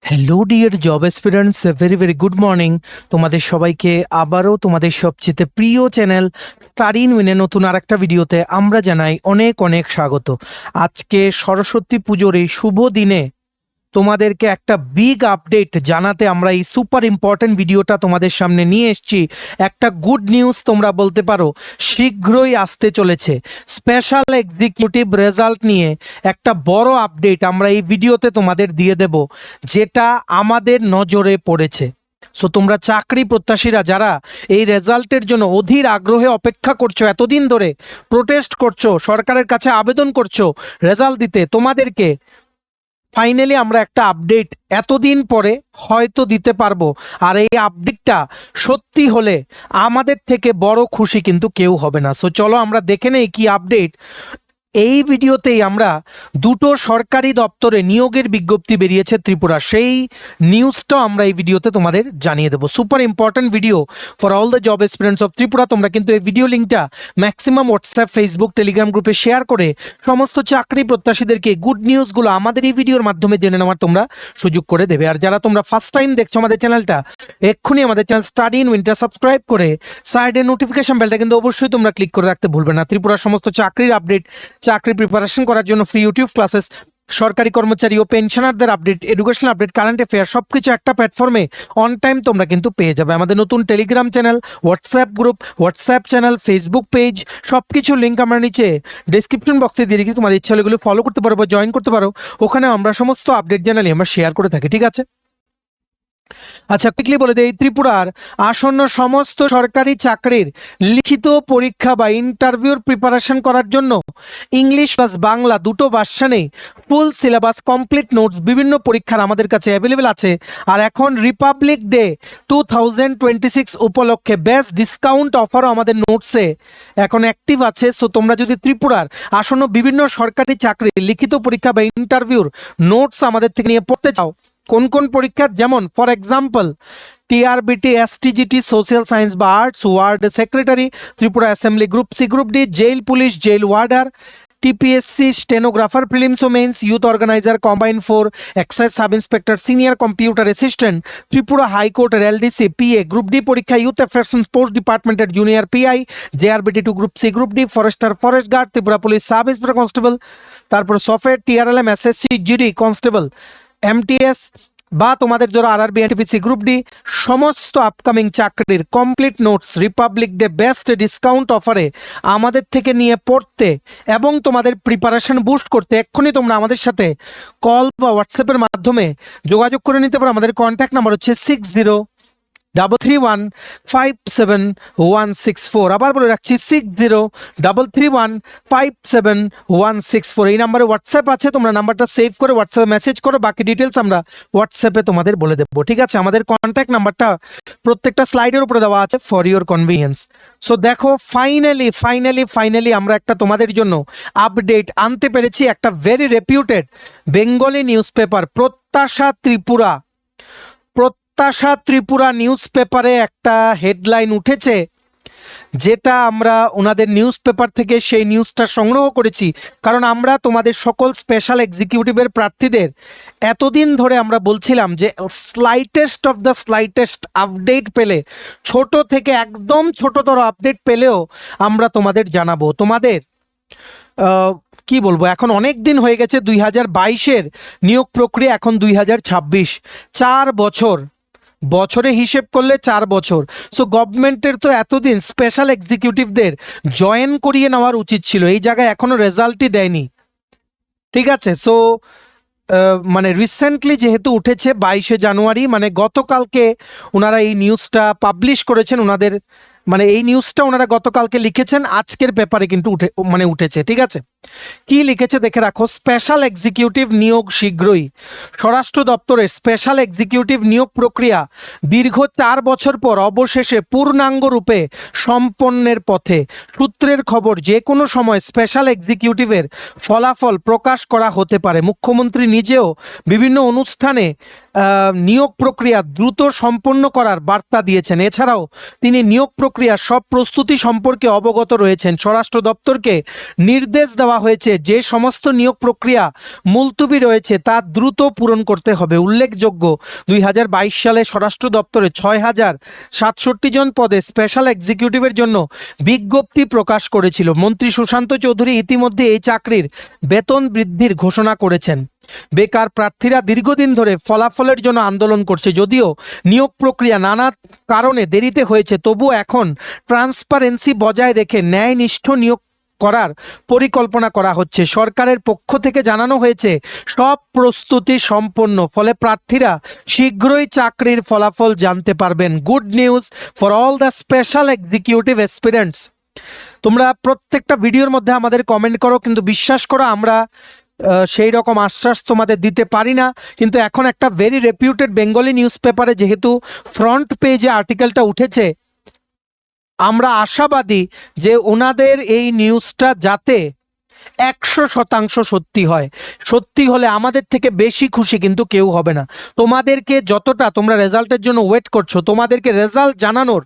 Hello dear job aspirants, very very good morning. তোমাদের সবাইকে আবারও তোমাদের সবচেয়ে প্রিয় চ্যানেল স্টাডি ইন উইনে নতুন আর একটা ভিডিওতে আমরা জানাই অনেক অনেক স্বাগত। আজকে সরস্বতী পুজোর এই শুভ দিনে তোমাদেরকে একটা বিগ আপডেট জানাতে আমরা এই সুপার ইম্পর্টেন্ট ভিডিওটা তোমাদের সামনে নিয়ে এসেছি। একটা গুড নিউজ তোমরা বলতে পারো, শীঘ্রই আসতে চলেছে স্পেশাল এক্সিকিউটিভ রেজাল্ট নিয়ে একটা বড় আপডেট আমরা এই ভিডিওতে তোমাদের দিয়ে দেব, যেটা আমাদের নজরে পড়েছে। সো তোমরা চাকরি প্রত্যাশীরা যারা এই রেজাল্টের জন্য অধীর আগ্রহে অপেক্ষা করছো, এতদিন ধরে প্রোটেস্ট করছো, সরকারের কাছে আবেদন করছো রেজাল্ট দিতে, তোমাদেরকে ফাইনালি আমরা একটা আপডেট এতদিন পরে হয়তো দিতে পারবো। আর এই আপডেটটা সত্যি হলে আমাদের থেকে বড় খুশি কিন্তু কেউ হবে না। সো চলো আমরা দেখে নেই কি আপডেট। এই ভিডিওতেই আমরা দুটো সরকারি দপ্তরে নিয়োগের বিজ্ঞপ্তি বেরিয়েছে ত্রিপুরা, সেই নিউজটাও আমরা এই ভিডিওতে তোমাদের জানিয়ে দেবো। Super important video for all the job experience of Tripura. তোমরা কিন্তু এই ভিডিও লিঙ্কটা ম্যাক্সিমাম হোয়াটসঅ্যাপ, ফেসবুক, টেলিগ্রাম গ্রুপে শেয়ার করে সমস্ত চাকরি প্রত্যাশীদেরকে গুড নিউজগুলো আমাদের এই ভিডিওর মাধ্যমে জেনে নেওয়ার তোমরা সুযোগ করে দেবে। আর যারা তোমরা ফার্স্ট টাইম দেখছো আমাদের চ্যানেলটা, এক্ষুনি আমাদের চ্যানেল স্টাডি ইন উইনটা সাবস্ক্রাইব করে সাইডে নোটিফিকেশন বেলটা কিন্তু অবশ্যই তোমরা ক্লিক করে রাখতে ভুলবে না। ত্রিপুরার সমস্ত চাকরির আপডেট, চাকরি প্রিপারেশন করার জন্য ফ্রি ইউটিউব ক্লাসেস, সরকারি কর্মচারী ও পেনশনারদের update, educational update, current affair সবকিছু একটা প্ল্যাটফর্মে অন টাইম তোমরা কিন্তু পেয়ে যাবে। আমাদের নতুন Telegram channel, WhatsApp group, WhatsApp channel, Facebook page, সবকিছু লিঙ্ক আমরা নিচে ডেসক্রিপশন বক্সে দিয়ে রেখেছি। তোমাদের ইচ্ছা হলে এগুলো ফলো করতে পারো বা জয়েন করতে পারো, ওখানে আমরা সমস্ত আপডেট জানালে আমরা শেয়ার করে থাকি, ঠিক আছে? আচ্ছা, কুইকলি বলে দেই, ত্রিপুরার আসন্ন সমস্ত সরকারি চাকরির লিখিত পরীক্ষা বা ইন্টারভিউর প্রিপারেশন করার জন্য ইংলিশ প্লাস বাংলা দুটো ভার্সনে ফুল সিলেবাস, কমপ্লিট নোটস, বিভিন্ন পরীক্ষার আমাদের কাছে অ্যাভেলেবেল আছে। আর এখন রিপাবলিক ডে 2026 উপলক্ষে বেস্ট ডিসকাউন্ট অফারও আমাদের নোটসে এখন অ্যাক্টিভ আছে। সো তোমরা যদি ত্রিপুরার আসন্ন বিভিন্ন সরকারি চাকরির লিখিত পরীক্ষা বা ইন্টারভিউর নোটস আমাদের থেকে নিয়ে পড়তে চাও, কোন কোন পরীক্ষার, যেমন for example TRBT, STGT, social science বা arts, ward secretary, Tripura assembly, group C, group D, jail police, jail warder, TPSC, stenographer, prelims ও mains, youth organiser, combined four, excise sub inspector, senior computer assistant, Tripura হাইকোর্টের LDC, PA, group D পরীক্ষা, youth affairs and sports ডিপার্টমেন্টের junior PI, JRBT two, group C, group D, forester, forest guard, Tripura police sub inspector constable, তারপর software, TRLM, SSC, GD constable, MTS বা তোমাদের যারা RRB, NTPC, group D, সমস্ত upcoming চাকরির complete notes Republic day best discount অফারে আমাদের থেকে নিয়ে পড়তে এবং তোমাদের প্রিপারেশন বুস্ট করতে এক্ষুনি তোমরা আমাদের সাথে কল বা হোয়াটসঅ্যাপের মাধ্যমে যোগাযোগ করে নিতে পারো। আমাদের কন্ট্যাক্ট নাম্বার হচ্ছে 6033157164। আবার বলে রাখছি 6033157164। এই নাম্বারে হোয়াটসঅ্যাপ আছে, তোমরা নাম্বারটা সেভ করে হোয়াটসঅ্যাপে মেসেজ করো, বাকি ডিটেলস আমরা হোয়াটসঅ্যাপে তোমাদের বলে দেবো, ঠিক আছে? আমাদের কন্ট্যাক্ট নাম্বারটা প্রত্যেকটা স্লাইডের উপরে দেওয়া আছে ফর ইউর কনভিনিয়েন্স। সো দেখো, ফাইনালি আমরা একটা তোমাদের জন্য আপডেট আনতে পেরেছি। একটা very reputed Bengali news paper প্রত্যাশা ত্রিপুরা নিউজ পেপারে একটা হেডলাইন উঠেছে, যেটা আমরা ওনাদের নিউজ পেপার থেকে সেই নিউজটা সংগ্রহ করেছি। কারণ আমরা তোমাদের সকল স্পেশাল এক্সিকিউটিভের প্রার্থীদের এতদিন ধরে আমরা বলছিলাম যে slightest of the slightest update পেলে, ছোট থেকে একদম ছোটতর আপডেট পেলেও আমরা তোমাদের জানাবো। তোমাদের কি বলবো, এখন অনেক দিন হয়ে গেছে 2022-এর নিয়োগ প্রক্রিয়া, এখন 2026, 4 বছর, বছরে হিসেব করলে 4 বছর। সো গভর্নমেন্টের তো এতদিন স্পেশাল এক্সিকিউটিভদের জয়েন করিয়ে নেওয়ার উচিত ছিল, এই জায়গায় এখনো রেজাল্টই দেয়নি, ঠিক আছে? সো মানে রিসেন্টলি যেহেতু উঠেছে 22শে জানুয়ারি, মানে গতকালকে ওনারা এই নিউজটা পাবলিশ করেছেন, ওনাদের মানে এই নিউজটা ওনারা গতকালকে লিখেছেন, আজকের পেপারে কিন্তু উঠেছে, ঠিক আছে? কি লিখেছে দেখে রাখো। স্পেশাল এক্সিকিউটিভ নিয়োগ শীঘ্রই। স্বরাষ্ট্র দপ্তরের স্পেশাল এক্সিকিউটিভ নিয়োগ প্রক্রিয়া দীর্ঘ 4 বছর পর অবশেষে পূর্ণাঙ্গ রূপে সম্পন্নের পথে। সূত্রের খবর, যে কোনো সময় স্পেশাল এক্সিকিউটিভের ফলাফল প্রকাশ করা হতে পারে। মুখ্যমন্ত্রী নিজেও বিভিন্ন অনুষ্ঠানে নিয়োগ প্রক্রিয়া দ্রুত সম্পন্ন করার বার্তা দিয়েছেন। এছাড়াও তিনি নিয়োগ প্রক্রিয়ার সব প্রস্তুতি সম্পর্কে অবগত রয়েছেন। স্বরাষ্ট্র দপ্তরকে নির্দেশ দেওয়া হয়েছে যে সমস্ত নিয়োগ প্রক্রিয়া মুলতুবি রয়েছে তা দ্রুত পূরণ করতে হবে। উল্লেখযোগ্য 2022 সালে স্বরাষ্ট্র দপ্তরে 6,067 জন পদে স্পেশাল এক্সিকিউটিভের জন্য বিজ্ঞপ্তি প্রকাশ করেছিল। মন্ত্রী সুশান্ত চৌধুরী ইতিমধ্যে এই চাকরির বেতন বৃদ্ধির ঘোষণা করেছেন। বেকার প্রার্থীরা দীর্ঘদিন ধরে ফলাফলের জন্য আন্দোলন করছে। যদিও নিয়োগ প্রক্রিয়া নানা কারণে দেরিতে হয়েছে, তবু এখন ট্রান্সপারেন্সি বজায় রেখে ন্যায়নিষ্ঠ নিয়োগ করার পরিকল্পনা করা হচ্ছে। সরকারের পক্ষ থেকে জানানো হয়েছে সব প্রস্তুতি সম্পন্ন, ফলে প্রার্থীরা শীঘ্রই চাকরির ফলাফল জানতে পারবেন। Good news for all the special executive aspirants. তোমরা প্রত্যেকটা ভিডিওর মধ্যে আমাদের কমেন্ট করো, কিন্তু বিশ্বাস করো আমরা সেই রকম আশ্বাস তোমাদের দিতে পারি না। কিন্তু এখন একটা ভেরি রেপিউটেড বেঙ্গলি নিউজ পেপারে যেহেতু ফ্রন্ট পেজে আর্টিকেলটা উঠেছে, আমরা আশাবাদী যে ওনাদের এই নিউজটা যাতে 100% সত্যি হয়। সত্যি হলে আমাদের থেকে বেশি খুশি কিন্তু কেউ হবে না। তোমাদেরকে যতটা তোমরা রেজাল্টের জন্য ওয়েট করছো, তোমাদেরকে রেজাল্ট জানানোর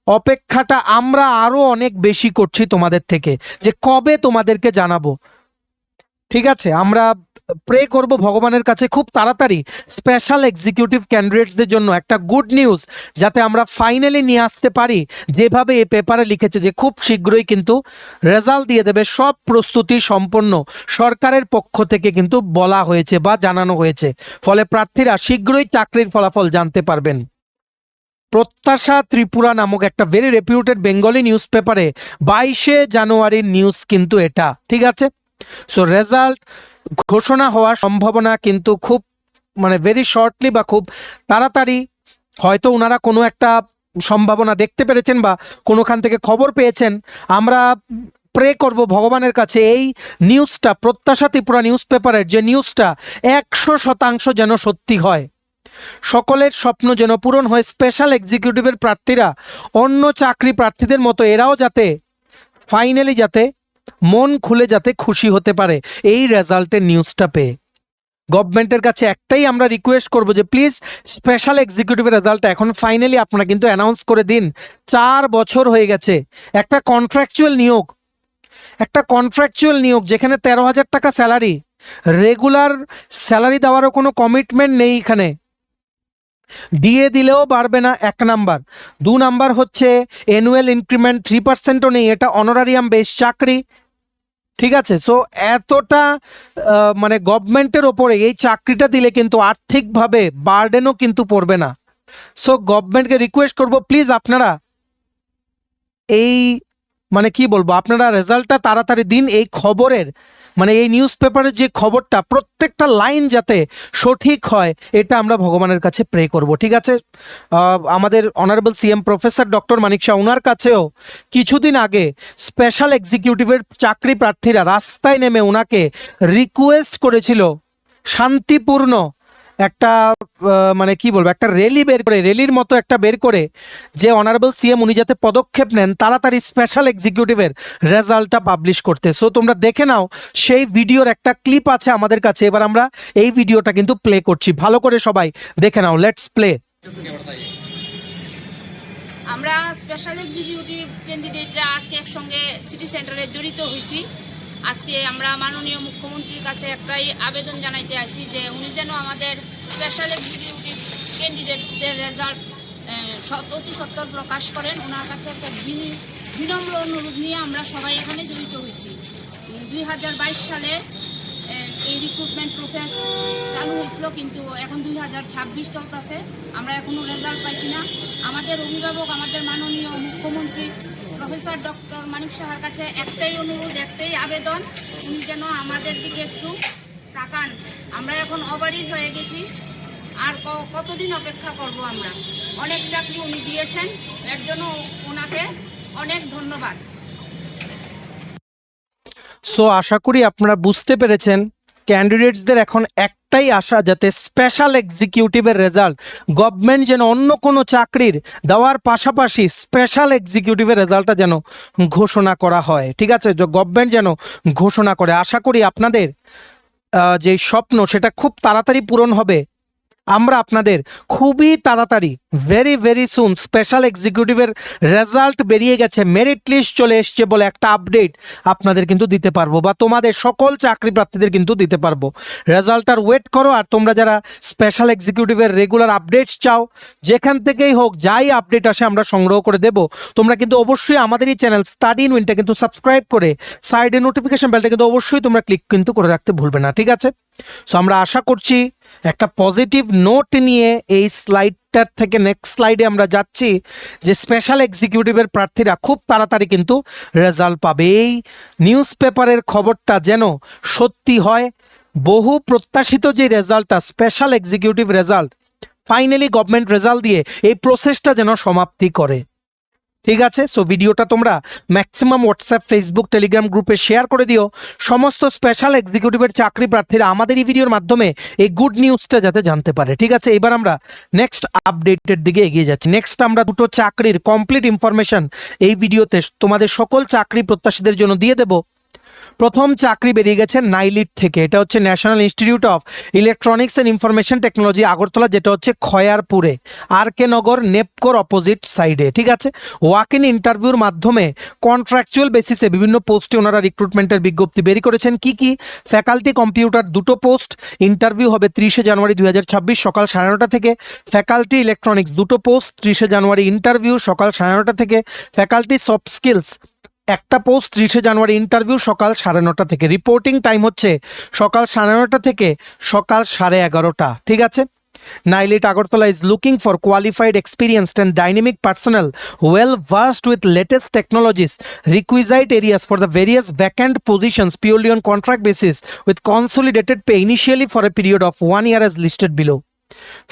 অপেক্ষাটা আমরা আরো অনেক বেশি করছি তোমাদের থেকে, যে কবে তোমাদেরকে জানাবো। ঠিক আছে, আমরা প্রে করব ভগবানের কাছে খুব তাড়াতাড়ি স্পেশাল এক্সিকিউটিভ ক্যান্ডিডেটসদের জন্য একটা গুড নিউজ যাতে আমরা ফাইনালি নিয়ে আসতে পারি, যেভাবে এই পেপারে লিখেছে যে খুব শীঘ্রই কিন্তু রেজাল্ট দিয়ে দেবে। সব প্রস্তুতি সম্পন্ন সরকারের পক্ষ থেকে কিন্তু বলা হয়েছে বা জানানো হয়েছে, ফলে প্রার্থীরা শীঘ্রই চাকরির ফলাফল জানতে পারবেন। প্রত্যাশা ত্রিপুরা নামক একটা ভেরি রেপিউটেড বেঙ্গলি নিউজ পেপারে 22শে জানুয়ারির নিউজ কিন্তু এটা। ঠিক আছে, সো রেজাল্ট ঘোষণা হওয়ার সম্ভাবনা কিন্তু খুব ভেরি শর্টলি বা খুব তাড়াতাড়ি হয়তো ওনারা কোনো একটা সম্ভাবনা দেখতে পেরেছেন বা কোনোখান থেকে খবর পেয়েছেন। আমরা প্রে করব ভগবানের কাছে এই নিউজটা, প্রত্যাশা ত্রিপুরা নিউজ পেপারের যে নিউজটা 100% যেন সত্যি হয়। সকলের স্বপ্ন যেন পূরণ হয়। স্পেশাল এক্সিকিউটিভের প্রার্থীরা অন্য চাকরি প্রার্থীদের মতো এরাও যাতে ফাইনালি যাতে মন খুলে যাতে খুশি হতে পারে এই রেজাল্টের নিউজটা পেয়ে। গভর্নমেন্টের কাছে একটাই আমরা রিকোয়েস্ট করব যে প্লিজ স্পেশাল এক্সিকিউটিভের রেজাল্টটা এখন ফাইনালি আপনারা কিন্তু অ্যানাউন্স করে দিন। 4 বছর হয়ে গেছে একটা কন্ট্রাকচুয়াল নিয়োগ যেখানে 13,000 টাকা স্যালারি, রেগুলার স্যালারি দেওয়ারও কোনো কমিটমেন্ট নেই এখানে, দিয়ে দিলেও বাড়বে না 1 নাম্বার। 2 নাম্বার হচ্ছে অ্যানুয়াল ইনক্রিমেন্ট 3%ও নেই, এটা অনারারিয়াম বেস চাকরি। ঠিক আছে, সো এতটা গভর্নমেন্টের ওপরে এই চাকরিটা দিলে কিন্তু আর্থিকভাবে বার্ডেনও কিন্তু পড়বে না। সো গভর্নমেন্টকে রিকোয়েস্ট করব প্লিজ আপনারা এই কি বলবো, আপনারা রেজাল্টটা তাড়াতাড়ি দিন। এই খবরের এই নিউজ পেপারের যে খবরটা প্রত্যেকটা লাইন যাতে সঠিক হয়, এটা আমরা ভগবানের কাছে প্রে করব। ঠিক আছে, আমাদের অনারেবল সিএম প্রফেসর ডক্টর মানিক শাহ, ওনার কাছেও কিছুদিন আগে স্পেশাল এক্সিকিউটিভের চাকরি প্রার্থীরা রাস্তায় নেমে ওনাকে রিকোয়েস্ট করেছিল শান্তিপূর্ণ একটা কি বলবো, একটা র্যালি বের করে, র্যালির মতো একটা বের করে যে অনারেবল সিএম উনি যাতে পদক্ষেপ নেন তাড়াতাড়ি স্পেশাল এক্সিকিউটিভের রেজাল্টটা পাবলিশ করতে। সো তোমরা দেখে নাও, সেই ভিডিওর একটা ক্লিপ আছে আমাদের কাছে। এবার আমরা এই ভিডিওটা কিন্তু প্লে করছি, ভালো করে সবাই দেখে নাও। Let's play. আমরা স্পেশাল এক্সিকিউটিভ ক্যান্ডিডেটরা আজকে একসঙ্গে সিটি সেন্টারে জড়িত হয়েছি। আজকে আমরা মাননীয় মুখ্যমন্ত্রীর কাছে একটাই আবেদন জানাইতে আসি যে উনি যেন আমাদের স্পেশাল এক্সিকিউটিভ ক্যান্ডিডেটদের রেজাল্ট অতি সত্বর প্রকাশ করেন। ওনার কাছে একটা বিনম্র অনুরোধ নিয়ে আমরা সবাই এখানে জড়িত হয়েছি। 2022 সালে এই রিক্রুটমেন্ট প্রসেস চালু হয়েছিল, কিন্তু এখন 2026 চলতেছে, আমরা এখনও রেজাল্ট পাইছি না। আমাদের অভিভাবক, আমাদের মাননীয় মুখ্যমন্ত্রী প্রফেসর ডক্টর মানিক শাহর কাছে একটাই অনুরোধ, একটাই আবেদন, উনি যেন আমাদের দিকে একটু তাকান। আমরা এখন ওভারইজ হয়ে গেছি, আর কতদিন অপেক্ষা করব আমরা? অনেক চাকরি উনি দিয়েছেন, এর জন্য ওনাকে অনেক ধন্যবাদ। সো আশা করি আপনারা বুঝতে পেরেছেন, ক্যান্ডিডেটসদের এখন একটাই আশা যাতে স্পেশাল এক্সিকিউটিভের রেজাল্ট গভর্নমেন্ট যেন অন্য কোনো চাকরির দেওয়ার পাশাপাশি স্পেশাল এক্সিকিউটিভের রেজাল্টটা যেন ঘোষণা করা হয়। ঠিক আছে, যে গভর্নমেন্ট যেন ঘোষণা করে। আশা করি আপনাদের যে স্বপ্ন সেটা খুব তাড়াতাড়ি পূরণ হবে। আমরা আপনাদের খুবই তাড়াতাড়ি ভেরি সুন স্পেশাল এক্সিকিউটিভের রেজাল্ট বেরিয়ে গেছে, মেরিট লিস্ট চলে এসছে বলে একটা আপডেট আপনাদের কিন্তু দিতে পারবো, বা তোমাদের সকল চাকরি প্রার্থীদের কিন্তু দিতে পারবো। রেজাল্টটার ওয়েট করো। আর তোমরা যারা স্পেশাল এক্সিকিউটিভের রেগুলার আপডেটস চাও, যেখান থেকেই হোক যাই আপডেট আসে আমরা সংগ্রহ করে দেবো, তোমরা কিন্তু অবশ্যই আমাদের এই চ্যানেল স্টাডি ইন উইনটা কিন্তু সাবস্ক্রাইব করে সাইডে নোটিফিকেশন বেলটা কিন্তু অবশ্যই তোমরা ক্লিক কিন্তু করে রাখতে ভুলবে না, ঠিক আছে? সো আমরা আশা করছি একটা পজিটিভ নোট নিয়ে এই স্লাইডটার থেকে নেক্সট স্লাইডে আমরা যাচ্ছি, যে স্পেশাল এক্সিকিউটিভের প্রার্থীরা খুব তাড়াতাড়ি কিন্তু রেজাল্ট পাবে। এই নিউজ পেপারের খবরটা যেন সত্যি হয়। বহু প্রত্যাশিত যে রেজাল্টটা, special executive result, finally government result দিয়ে এই প্রসেসটা যেন সমাপ্তি করে, ঠিক আছে? সো ভিডিওটা তোমরা ম্যাক্সিমাম হোয়াটসঅ্যাপ, ফেসবুক, টেলিগ্রাম গ্রুপে শেয়ার করে দিও। সমস্ত স্পেশাল এক্সিকিউটিভের চাকরি প্রার্থীরা আমাদের এই ভিডিওর মাধ্যমে এই গুড নিউজটা যাতে জানতে পারে, ঠিক আছে? এবার আমরা নেক্সট আপডেটের দিকে এগিয়ে যাচ্ছি। নেক্সট আমরা দুটো চাকরির কমপ্লিট ইনফরমেশন এই ভিডিওতে তোমাদের সকল চাকরি প্রত্যাশীদের জন্য দিয়ে দেবো। প্রথম চাকরি বেরিয়ে গেছে নাইলিট থেকে, এটা হচ্ছে national institute of electronics and information technology Agartala, যেটা হচ্ছে খয়ারপুরে, আর কে নগর, নেপকোর অপোজিট সাইডে, ঠিক আছে? ওয়াক ইন ইন্টারভিউর মাধ্যমে কন্ট্রাকচুয়াল বেসিসে বিভিন্ন পোস্টে ওনারা রিক্রুটমেন্টের বিজ্ঞপ্তি বের করেছেন। কি ফ্যাকাল্টি কম্পিউটার 2টো পোস্ট, ইন্টারভিউ হবে 30শে জানুয়ারি 2026 সকাল 9:30 থেকে। ফ্যাকাল্টি ইলেকট্রনিক্স 2টো পোস্ট, 30শে জানুয়ারি ইন্টারভিউ সকাল 9:30 থেকে। ফ্যাকাল্টি সফট স্কিলস একটা পোস্ট, 30শে জানুয়ারি ইন্টারভিউ সকাল 9:30 থেকে। রিপোর্টিং টাইম হচ্ছে সকাল 9:30 থেকে সকাল 11:30, ঠিক আছে? NIELIT Agartala is looking for qualified, experienced and dynamic personnel well versed with latest technologies. Requisite areas for the various vacant positions purely on contract basis with consolidated pay initially for a period of 1 year as listed below.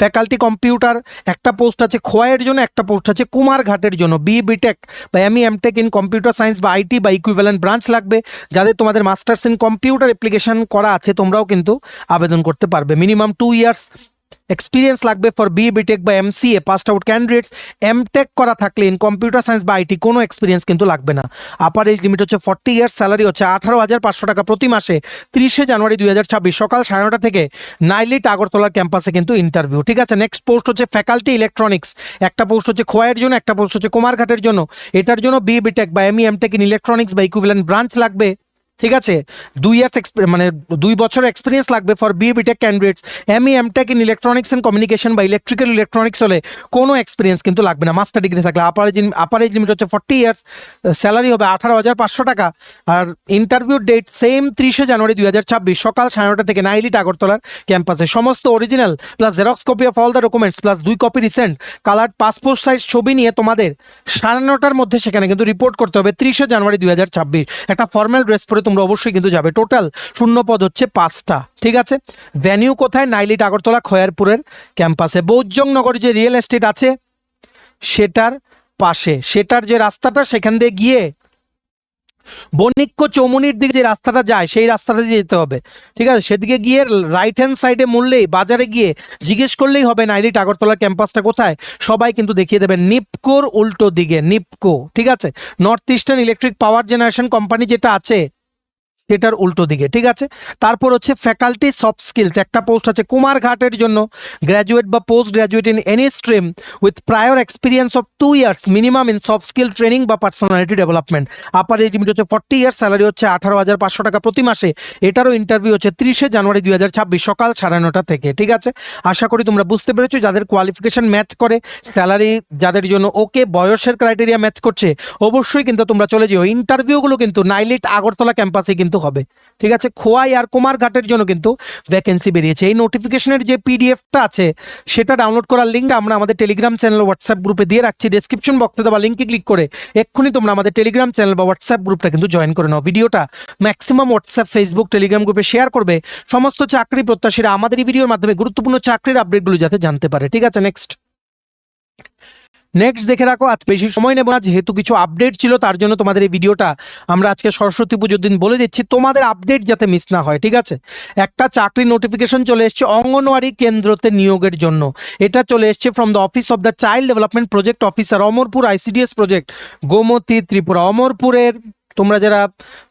Faculty computer একটা post আছে খোয়াইয়ের জন্য, একটা post আছে কুমারঘাটের জন্য। B Tech বা MTech in computer science বা IT বা ইকুইভ্যালেন্ট ব্রাঞ্চ লাগবে। যাদের তোমাদের মাস্টার্স ইন কম্পিউটার অ্যাপ্লিকেশন করা আছে তোমরাও কিন্তু আবেদন করতে পারবে। মিনিমাম 2 ইয়ার্স এক্সপিরিয়েন্স লাগবে ফর বিটেক বা MCA passed out candidates. MTech করা থাকলে ইন কম্পিউটার সায়েন্স বা আইটি কোনো এক্সপিরিয়েন্স কিন্তু লাগবে না। আপার এজ লিমিট হচ্ছে 40 ইয়ার্স। স্যালারি হচ্ছে 18,500 টাকা প্রতি মাসে। 30শে জানুয়ারি 2026 সকাল 9:30 থেকে নাইলিট আগরতলার ক্যাম্পাসে কিন্তু ইন্টারভিউ, ঠিক আছে? নেক্সট পোস্ট হচ্ছে ফ্যাকাল্টি ইলেকট্রনিক্স, একটা পোস্ট হচ্ছে খোয়াইয়ের জন্য, একটা পোস্ট হচ্ছে কুমারঘাটের জন্য। এটার জন্য বিটেক বা এমটেক ইন ইলেকট্রনিক্স বা ইকুইভ্যালেন্ট ব্রাঞ্চ লাগবে, ঠিক আছে? 2 ইয়ার্স মানে 2 বছরের এক্সপিরিয়েন্স লাগবে for BTech candidates. MTech in electronics and communication বা ইলেকট্রিক্যাল ইলেকট্রনিক্স হলে কোনো এক্সপিরিয়েন্স কিন্তু লাগবে না, মাস্টার ডিগ্রি থাকলে। আপার এজ লিমিট হচ্ছে 40 ইয়ার্স। স্যালারি হবে 18,500 টাকা। আর ইন্টারভিউ ডেট সেম 30শে জানুয়ারি 2026 সকাল 9:30 থেকে নাইলিট আগরতলার ক্যাম্পাসে। সমস্ত original plus xerox copy of all the documents plus 2 copy recent colour passport size ছবি নিয়ে তোমাদের 9:30টার মধ্যে সেখানে কিন্তু রিপোর্ট করতে হবে 30শে জানুয়ারি 2026। একটা ফর্মাল ড্রেস পরে তোমরা অবশ্যই কিন্তু যাবে। টোটাল শূন্য পদ হচ্ছে 5টা, ঠিক আছে? ভেনিউ কোথায়? নাইলিট আগরতলা খয়ারপুরের ক্যাম্পাসে। বৌজংনগর যে রিয়েল এস্টেট আছে সেটার পাশে, সেটার যে রাস্তাটা সেখান দিয়ে গিয়ে বণিক্য চৌমুনির দিকে যে রাস্তাটা যায় সেই রাস্তাটা দিয়ে যেতে হবে, ঠিক আছে? সেদিকে গিয়ে রাইট হ্যান্ড সাইডে মুড়লেই, বাজারে গিয়ে জিজ্ঞেস করলেই হবে নাইলিট আগরতলার ক্যাম্পাসটা কোথায়, সবাই কিন্তু দেখিয়ে দেবেন। নিপকোর উল্টো দিকে, নিপকো, ঠিক আছে? North eastern electric power generation company যেটা আছে সেটার উল্টো দিকে, ঠিক আছে? তারপর হচ্ছে ফ্যাকাল্টি সফট স্কিলস, একটা পোস্ট আছে কুমারঘাটের জন্য। গ্র্যাজুয়েট বা post graduate in any stream with prior experience of 2 years minimum in soft skill training বা personality development. Upper age limit হচ্ছে 40 ইয়ার্স। স্যালারি হচ্ছে 18,500 টাকা প্রতি মাসে। এটারও ইন্টারভিউ হচ্ছে 30শে জানুয়ারি 2026 সকাল 9:30 থেকে, ঠিক আছে? আশা করি তোমরা বুঝতে পেরেছো। যাদের কোয়ালিফিকেশন ম্যাচ করে, স্যালারি যাদের জন্য ওকে, বয়সের ক্রাইটেরিয়া ম্যাচ করছে, অবশ্যই কিন্তু তোমরা চলে যেও। ইন্টারভিউগুলো কিন্তু নাইলিট আগরতলা ক্যাম্পাসে কিন্তু হবে, ঠিক আছে? খোয়াই আর কুমারঘাটের জন্য কিন্তু ভ্যাকেন্সি বেরিয়েছে। এই নোটিফিকেশনের যে পিডিএফটা আছে সেটা ডাউনলোড করার লিঙ্ক আমরা আমাদের টেলিগ্রাম চ্যানেল হোয়াটসঅ্যাপ গ্রুপে দিয়ে রাখছি। ডেসক্রিপশন বক্সে দেওয়া লিঙ্কে ক্লিক করে এক্ষুনি তোমরা আমাদের টেলিগ্রাম চ্যানেল বা হোয়াটসঅ্যাপ গ্রুপটা কিন্তু জয়েন করে নাও। ভিডিওটা ম্যাক্সিমাম হোয়াটসঅ্যাপ, ফেসবুক, টেলিগ্রাম গ্রুপে শেয়ার করবে। সমস্ত চাকরি প্রত্যাশীরা আমাদের এই ভিডিওর মাধ্যমে গুরুত্বপূর্ণ চাকরির আপডেটগুলো যাতে জানতে পারে, ঠিক আছে? নেক্সট দেখে রাখো। আজ বেশি সময় নেব না, যেহেতু কিছু আপডেট ছিল তার জন্য তোমাদের এই ভিডিওটা আমরা আজকে সরস্বতী পুজোর দিন বলে দিচ্ছি, তোমাদের আপডেট যাতে মিস না হয়, ঠিক আছে? একটা চাকরি নোটিফিকেশন চলে এসছে অঙ্গনওয়াড়ি কেন্দ্রতে নিয়োগের জন্য। এটা চলে এসছে from the office of the child development project officer, Amarpur ICDS project, Gomati, Tripura. অমরপুরের তোমরা যারা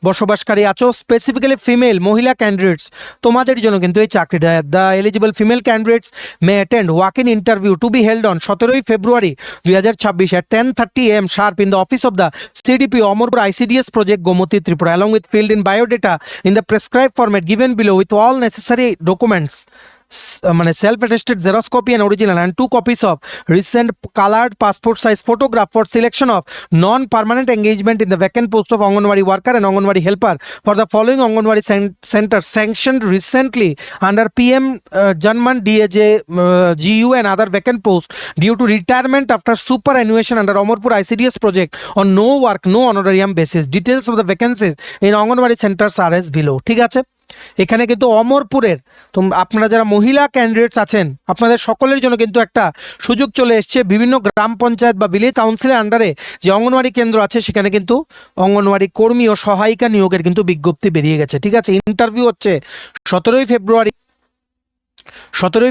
বসবাসকারী আছো, স্পেসিফিক্যালি ফিমেল মহিলা ক্যান্ডিডেটস, তোমাদের জন্য কিন্তু এই চাকরিটা। The eligible female candidates may attend walk in interview two be held on 17 February 2026 at 10:30 AM sharp in the office of the CDP Amorpur ICDS project Gomoti Tripura, along with filled in biodata in the prescribed format given below with all necessary documents, মানে self attested xerox copy and original and 2 copies of recent coloured passport size photograph for selection of non permanent engagement in the vacant post of anganwadi worker and anganwadi helper for the following anganwadi centre sanctioned recently under PM Janman DAJ GU and other vacant posts due to retirement after superannuation under Amorpur ICDS project on no work, no honorarium basis. Details of the vacancies in anganwadi centers are as below. ঠিক আছে, এখানে কিন্তু অমরপুরের আপনারা যারা মহিলা candidates আছেন আপনাদের সকলের জন্য কিন্তু একটা সুযোগ চলে এসছে। বিভিন্ন গ্রাম পঞ্চায়েত বা ভিলেজ কাউন্সিলের আন্ডারে যে অঙ্গনওয়াড়ি কেন্দ্র আছে সেখানে কিন্তু অঙ্গনওয়াড়ি কর্মী ও সহায়িকা নিয়োগের কিন্তু বিজ্ঞপ্তি বেরিয়ে গেছে। ঠিক আছে, ইন্টারভিউ হচ্ছে 17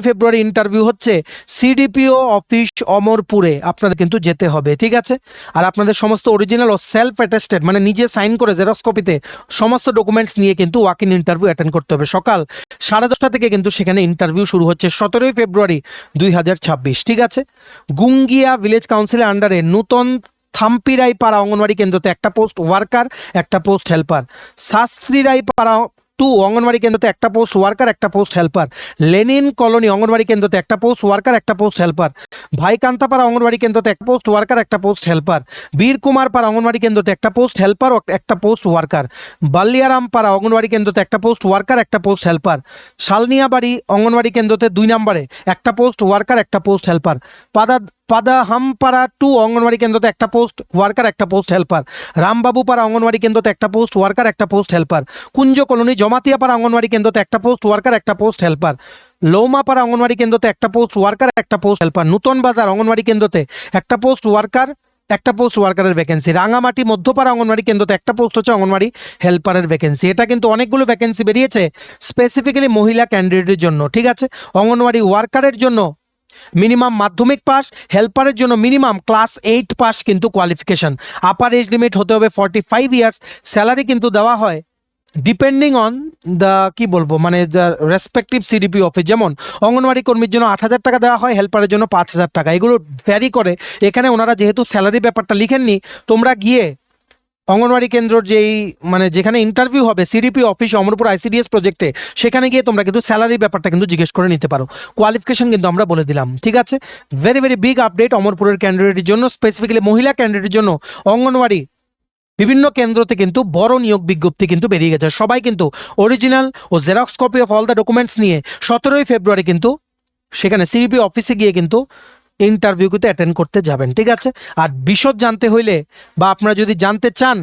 ফেব্রুয়ারি ইন্টারভিউ হচ্ছে CDPO অফিস অমরপুরে আপনাদের কিন্তু যেতে হবে। ঠিক আছে, আর আপনাদের সমস্ত অরিজিনাল ও সেলফ অ্যাটেস্টেড মানে নিজে সাইন করে জেরক্স কপিতে সমস্ত ডকুমেন্টস নিয়ে কিন্তু ওয়াক ইন ইন্টারভিউ অ্যাটেন্ড করতে হবে। সকাল 10:30 থেকে কিন্তু সেখানে ইন্টারভিউ শুরু হচ্ছে 17 February 2026। ঠিক আছে, গুঙ্গিয়া ভিলেজ কাউন্সিলের আন্ডারে নূতন থাম্পিরাই পাড়া অঙ্গনওয়াড়ি কেন্দ্রতে একটা পোস্ট ওয়ার্কার, একটা পোস্ট হেল্পার। শাস্ত্রীরাই পাড়া 2 অঙ্গনওয়াড়ি কেন্দ্রতে একটা পোস্ট ওয়ার্কার, একটা post helper. Lenin colony anganwadi কেন্দ্রতে একটা পোস্ট ওয়ার্কার, একটা পোস্ট হেল্পার। ভাইকান্তাপাড়া অঙ্গনওয়াড়ি কেন্দ্রতে একটা পোস্ট ওয়ার্কার, একটা পোস্ট হেল্পার। বীরকুমারপাড়া অঙ্গনওয়াড়ি কেন্দ্রতে একটা পোস্ট হেল্পার ও একটা পোস্ট ওয়ার্কার। বালিয়ারামপাড়া অঙ্গনওয়াড়ি কেন্দ্রতে একটা পোস্ট ওয়ার্কার, একটা পোস্ট হেল্পার। শালনিয়াবাড়ি অঙ্গনওয়াড়ি কেন্দ্রতে 2 নম্বরে একটা পোস্ট ওয়ার্কার, একটা পোস্ট হেল্পার। পাদাহামপাড়া 2 অঙ্গনওয়াড়ি কেন্দ্রতে একটা পোস্ট ওয়ার্কার, একটা পোস্ট হেল্পার। রামবাবুপাড়া অঙ্গনওয়াড়ি কেন্দ্রতে একটা পোস্ট ওয়ার্কার, একটা পোস্ট হেল্পার। কুঞ্জ কলোনি জমাতিয়াপাড়া অঙ্গনওয়াড়ি কেন্দ্রতে একটা পোস্ট ওয়ার্কার, একটা পোস্ট হেল্পার। লৌমাপাড়া অঙ্গনওয়াড়ি কেন্দ্রতে একটা পোস্ট ওয়ার্কার, একটা পোস্ট হেল্পার। নূতন বাজার অঙ্গনওয়াড়ি কেন্দ্রতে একটা পোস্ট ওয়ার্কার, একটা পোস্ট ওয়ার্কারের ভ্যাকেন্সি। রাঙামাটি মধ্যপাড়া অঙ্গনওয়াড়ি কেন্দ্রতে একটা পোস্ট হচ্ছে অঙ্গনওয়াড়ি হেল্পারের ভ্যাকেন্সি। এটা কিন্তু অনেকগুলো ভ্যাকেন্সি বেরিয়েছে স্পেসিফিক্যালি মহিলা ক্যান্ডিডেটের জন্য। ঠিক আছে, অঙ্গনওয়াড়ি ওয়ার্কারের জন্য মিনিমাম মাধ্যমিক পাস, হেল্পারের জন্য মিনিমাম ক্লাস 8 পাস কিন্তু কোয়ালিফিকেশন। আপার এজ লিমিট হতে হবে 45 ইয়ার্স। স্যালারি কিন্তু দেওয়া হয় ডিপেন্ডিং অন দ্য কি বলবো মানে দ্য রেসপেক্টিভ CDP অফিস। যেমন অঙ্গনওয়াড়ি কর্মীর জন্য 8,000 টাকা দেওয়া হয়, হেল্পারের জন্য 5,000 টাকা। এগুলো ভ্যারি করে। এখানে ওনারা যেহেতু স্যালারি ব্যাপারটা লিখেননি, তোমরা গিয়ে অঙ্গনওয়াড়ি কেন্দ্রর যেই মানে যেখানে ইন্টারভিউ হবে CDP অফিস অমরপুর ICDS প্রজেক্টে, সেখানে গিয়ে তোমরা কিন্তু স্যালারি ব্যাপারটা কিন্তু জিজ্ঞেস করে নিতে পারো। কোয়ালিফিকেশন কিন্তু আমরা বলে দিলাম। ঠিক আছে, ভেরি ভেরি বিগ আপডেট অমরপুরের ক্যান্ডিডেটের জন্য, স্পেসিফিক্যালি মহিলা ক্যান্ডিডেটের জন্য। অঙ্গনওয়াড়ি বিভিন্ন কেন্দ্রতে কিন্তু বড় নিয়োগ বিজ্ঞপ্তি কিন্তু বেরিয়ে গেছে। সবাই কিন্তু অরিজিনাল ও xerox copy of all the documents নিয়ে 17 February কিন্তু সেখানে CDP অফিসে গিয়ে কিন্তু ইন্টারভিউ কিন্তু অ্যাটেন্ড করতে যাবেন। ঠিক আছে, আর বিশদ জানতে হইলে বা আপনারা যদি জানতে চান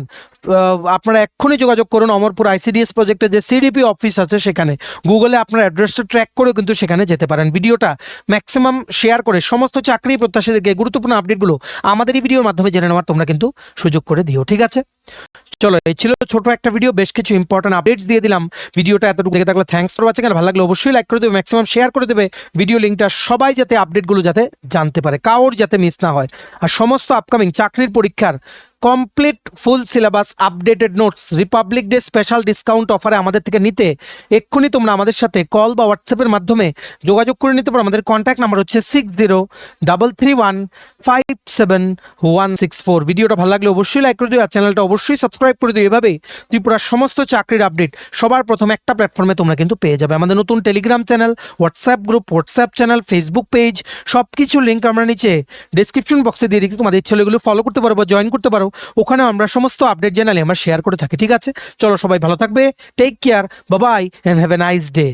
আপনারা এক্ষুনি যোগাযোগ করুন অমরপুর ICDS প্রজেক্টে যে CDP অফিস আছে সেখানে। গুগলে আপনার অ্যাড্রেসটা ট্র্যাক করে কিন্তু সেখানে যেতে পারেন। ভিডিওটা ম্যাক্সিমাম শেয়ার করে সমস্ত চাকরি প্রত্যাশীদেরকে গুরুত্বপূর্ণ আপডেটগুলো আমাদের এই ভিডিওর মাধ্যমে জেনে নেওয়ার তোমরা কিন্তু সুযোগ করে দিও। ঠিক আছে, চলো এই ছিল ছোট একটা ভিডিও, বেশ কিছু ইম্পর্টেন্ট আপডেটস দিয়ে দিলাম। ভিডিওটা এতটুকু দেখে থাকলে থ্যাঙ্কস ফর ওয়াচিং। আর ভালো লাগলে অবশ্যই লাইক করে দেবে, ম্যাক্সিমাম শেয়ার করে দেবে ভিডিও লিঙ্কটা, সবাই যাতে আপডেটগুলো যাতে জানতে পারে, কারোর যাতে মিস না হয়। আর সমস্ত আপকামিং চাকরির পরীক্ষার complete full syllabus, updated notes, Republic day special discount অফারে আমাদের থেকে নিতে এক্ষুনি তোমরা আমাদের সাথে কল বা হোয়াটসঅ্যাপের মাধ্যমে যোগাযোগ করে নিতে পারো। আমাদের কন্ট্যাক্ট নাম্বার হচ্ছে 6033157164। ভিডিওটা ভালো লাগলে অবশ্যই লাইক করে দিও, আর চ্যানেলটা অবশ্যই সাবস্ক্রাইব করে দিও। এভাবেই ত্রিপুরার সমস্ত চাকরির আপডেট সবার প্রথম একটা প্ল্যাটফর্মে তোমরা কিন্তু পেয়ে যাবে। আমাদের নতুন Telegram channel, WhatsApp group, WhatsApp channel, Facebook page, সব কিছু লিঙ্ক আমরা নিচে ডিসক্রিপশন বক্সে দিয়ে রেখেছি। তোমাদের ইচ্ছে হলে এগুলো ফলো করতে পারো বা জয়েন করতে পারো। ওখানে আমরা সমস্ত আপডেট জানালে আমরা শেয়ার করে থাকি। ঠিক আছে, চলো সবাই ভালো থাকবে, take care, bye bye and have a nice day.